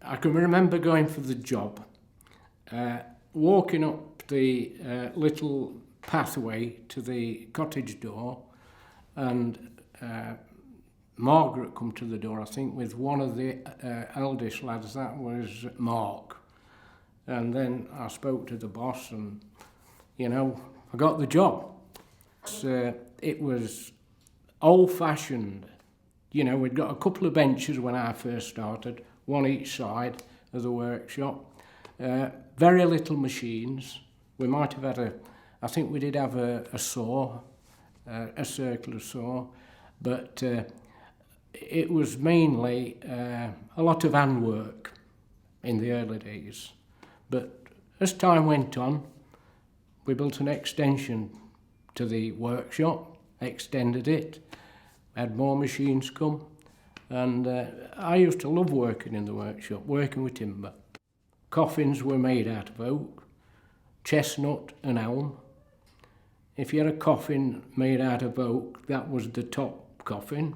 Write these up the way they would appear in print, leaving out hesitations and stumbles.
I can remember going for the job, walking up the little pathway to the cottage door, and Margaret come to the door, I think, with one of the eldest lads, that was Mark. And then I spoke to the boss and, you know, I got the job. It was old-fashioned. You know, we'd got a couple of benches when I first started, one each side of the workshop. Very little machines. We might have had I think we did have a saw, a circular saw, but it was mainly a lot of handwork in the early days. But as time went on, we built an extension to the workshop, extended it, had more machines come, and I used to love working in the workshop, working with timber. Coffins were made out of oak, chestnut and elm. If you had a coffin made out of oak, that was the top coffin.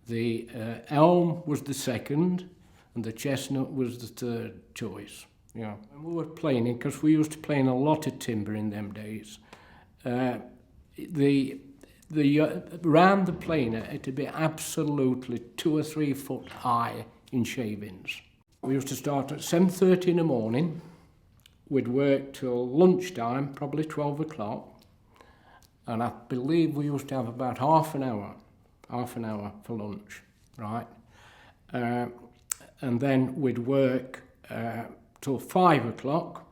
The elm was the second, and the chestnut was the third choice. Yeah. And we were planing, because we used to plane a lot of timber in them days. Round the planer, it'd be absolutely 2 or 3 foot high in shavings. We used to start at 7:30 in the morning. We'd work till lunchtime, probably 12 o'clock. And I believe we used to have about half an hour for lunch, right? And then we'd work till 5 o'clock.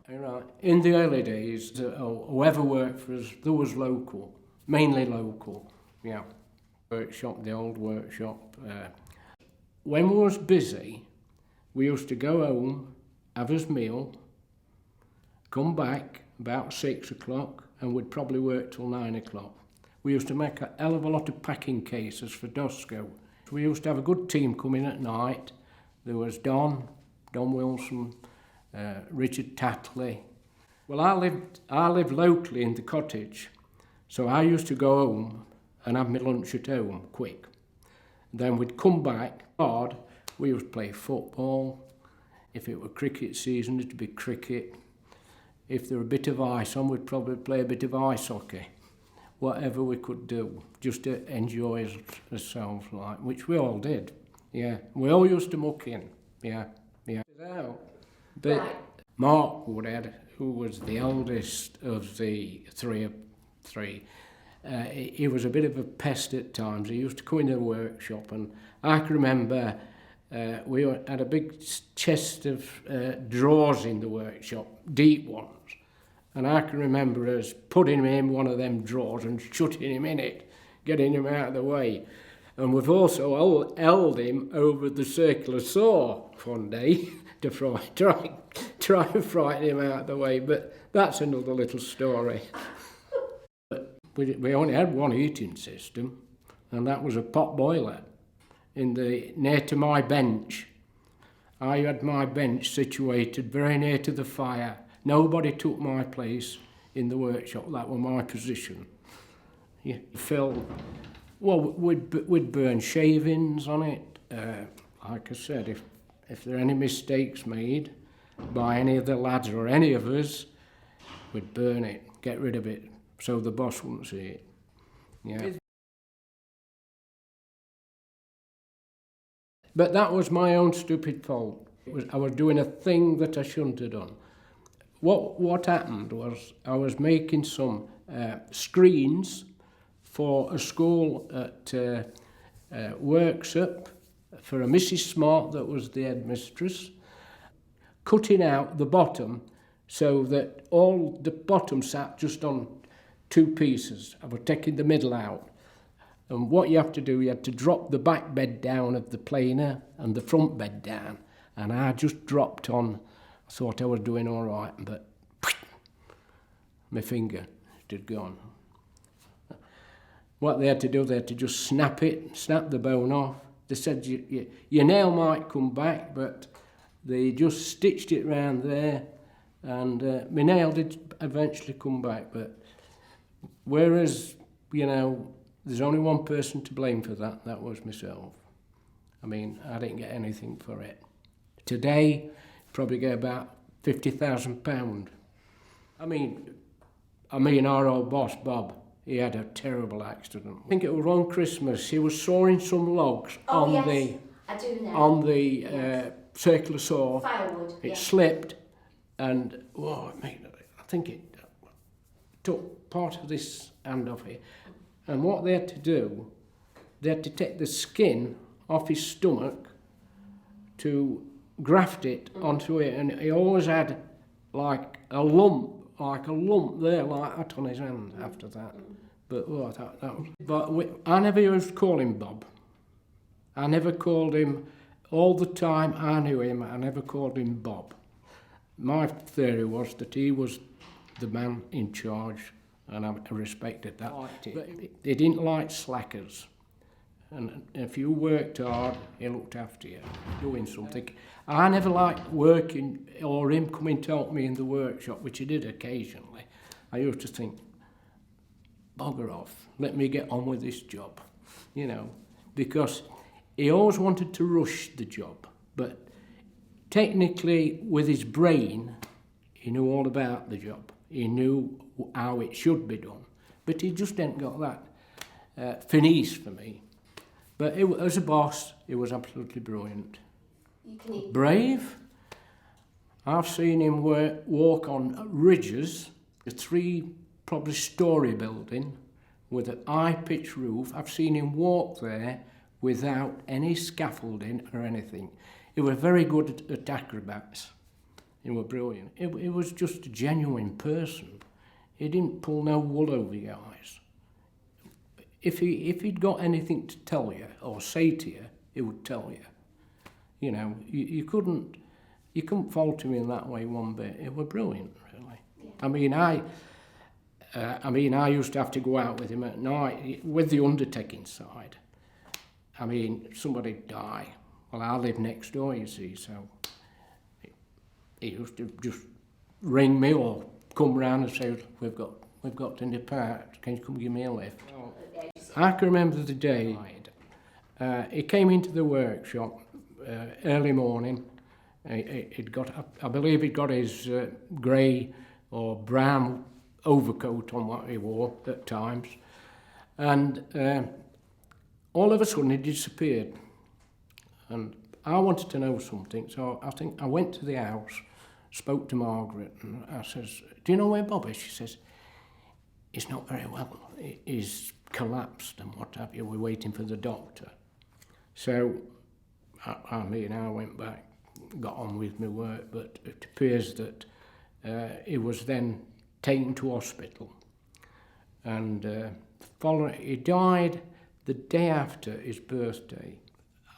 In the early days, whoever worked for us, there was local, mainly local, yeah. Workshop, the old workshop. When we was busy, we used to go home, have his meal, come back about 6 o'clock, and we'd probably work till 9 o'clock. We used to make a hell of a lot of packing cases for Dosco. We used to have a good team come in at night. There was Don Wilson, Richard Tatley. Well, I lived locally in the cottage, so I used to go home and have my lunch at home, quick. Then we'd come back hard. We used to play football. If it were cricket season, it'd be cricket. If there were a bit of ice on, we'd probably play a bit of ice hockey. Whatever we could do, just to enjoy ourselves, like, which we all did. Yeah, we all used to muck in. Yeah. But right. Mark Woodhead, who was the eldest of the three, he was a bit of a pest at times. He used to come into the workshop, and I can remember we had a big chest of drawers in the workshop, deep ones. And I can remember us putting him in one of them drawers and shutting him in it, getting him out of the way. And we've also held him over the circular saw one day to try and frighten him out of the way, but that's another little story. We only had one heating system, and that was a pot boiler near to my bench. I had my bench situated very near to the fire. Nobody took my place in the workshop. That was my position. Yeah, Phil, well, we'd burn shavings on it. Like I said, if there are any mistakes made by any of the lads or any of us, we'd burn it, get rid of it, so the boss wouldn't see it. Yeah. But that was my own stupid fault. I was doing a thing that I shouldn't have done. What happened was I was making some screens for a school at Worksop for a Mrs. Smart that was the headmistress, cutting out the bottom so that all the bottom sat just on 2 pieces. I was taking the middle out. And what you have to do, you had to drop the back bed down of the planer and the front bed down. And I just dropped on. I thought I was doing all right, but my finger had gone. What they had to do, they had to just snap the bone off. They said, your nail might come back, but they just stitched it round there, and my nail did eventually come back. But whereas, you know, there's only one person to blame for that was myself. I mean, I didn't get anything for it. Today, probably get about £50,000. I mean, our old boss, Bob, he had a terrible accident. I think it was on Christmas. He was sawing some logs on the circular saw. Firewood. It slipped, and I think it took part of this hand off it. And what they had to do, they had to take the skin off his stomach to graft it onto it, and he always had like a lump there, like that on his hand after that. But I never used to call him Bob. I never called him, all the time I knew him, I never called him Bob. My theory was that he was the man in charge, and I respected that. But he didn't like slackers. And if you worked hard, he looked after you, doing something. I never liked working or him coming to help me in the workshop, which he did occasionally. I used to think, bugger off, let me get on with this job, because he always wanted to rush the job. But technically, with his brain, he knew all about the job. He knew how it should be done. But he just hadn't got that finesse for me. But as a boss, he was absolutely brilliant. Brave. I've seen him walk on ridges, a 3-story building with an high-pitched roof. I've seen him walk there without any scaffolding or anything. He was very good at acrobats. He was brilliant. He was just a genuine person. He didn't pull no wool over your eyes. If he'd got anything to tell you or say to you, he would tell you. You couldn't fault him in that way one bit. It was brilliant, really. Yeah. I used to have to go out with him at night with the undertaking side. Somebody die. Well, I live next door, you see, so he used to just ring me or come round and say, we've got to depart. Can you come give me a lift? I can remember the day he came into the workshop early morning. I believe he'd got his grey or brown overcoat on what he wore at times, and all of a sudden he disappeared. And I wanted to know something, so I think I went to the house, spoke to Margaret, and I says, do you know where Bob is? She says, he's not very well. He's collapsed and what have you. We're waiting for the doctor. So, I went back, got on with my work, but it appears that he was then taken to hospital. And he died the day after his birthday.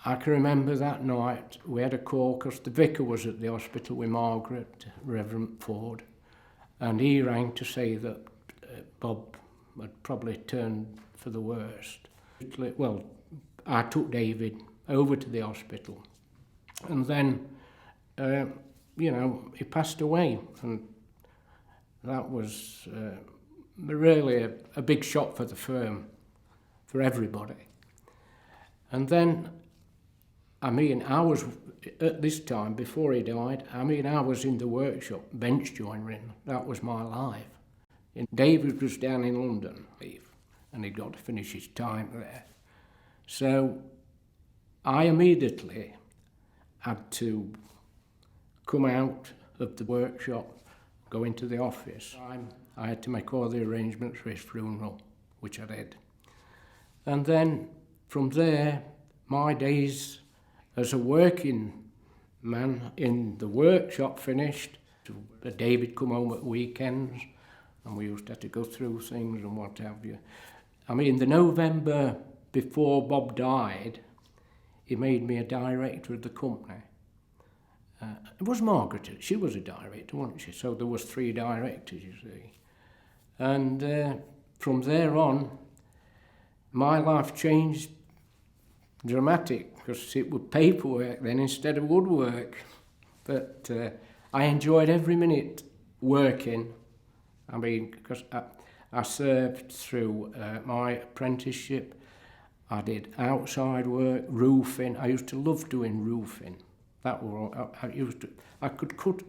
I can remember that night we had a call because the vicar was at the hospital with Margaret, Reverend Ford, and he rang to say that Bob had probably turned for the worst. Well, I took David over to the hospital, and then, he passed away, and that was really a big shock for the firm, for everybody. And then, I was, at this time, before he died, I was in the workshop, bench joinering. That was my life. And David was down in London, and he'd got to finish his time there. So I immediately had to come out of the workshop, go into the office. I had to make all the arrangements for his funeral, which I did. And then, from there, my days as a working man in the workshop finished. David come home at weekends, and we used to have to go through things and what have you. The November before Bob died, he made me a director of the company. It was Margaret, she was a director, wasn't she? So there was 3 directors, you see. And from there on, my life changed dramatic, because it was paperwork then instead of woodwork. But I enjoyed every minute working. Because I served through my apprenticeship. I did outside work, roofing. I used to love doing roofing. That were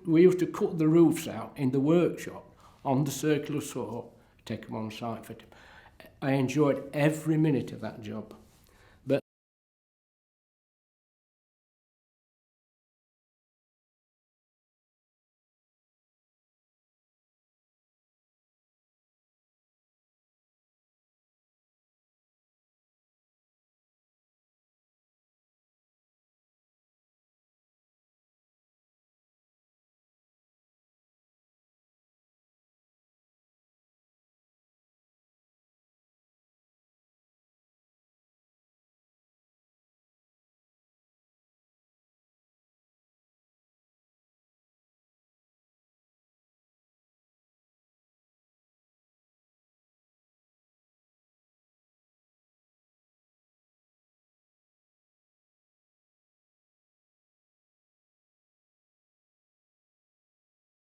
we used to cut the roofs out in the workshop on the circular saw, take them on site for. I enjoyed every minute of that job.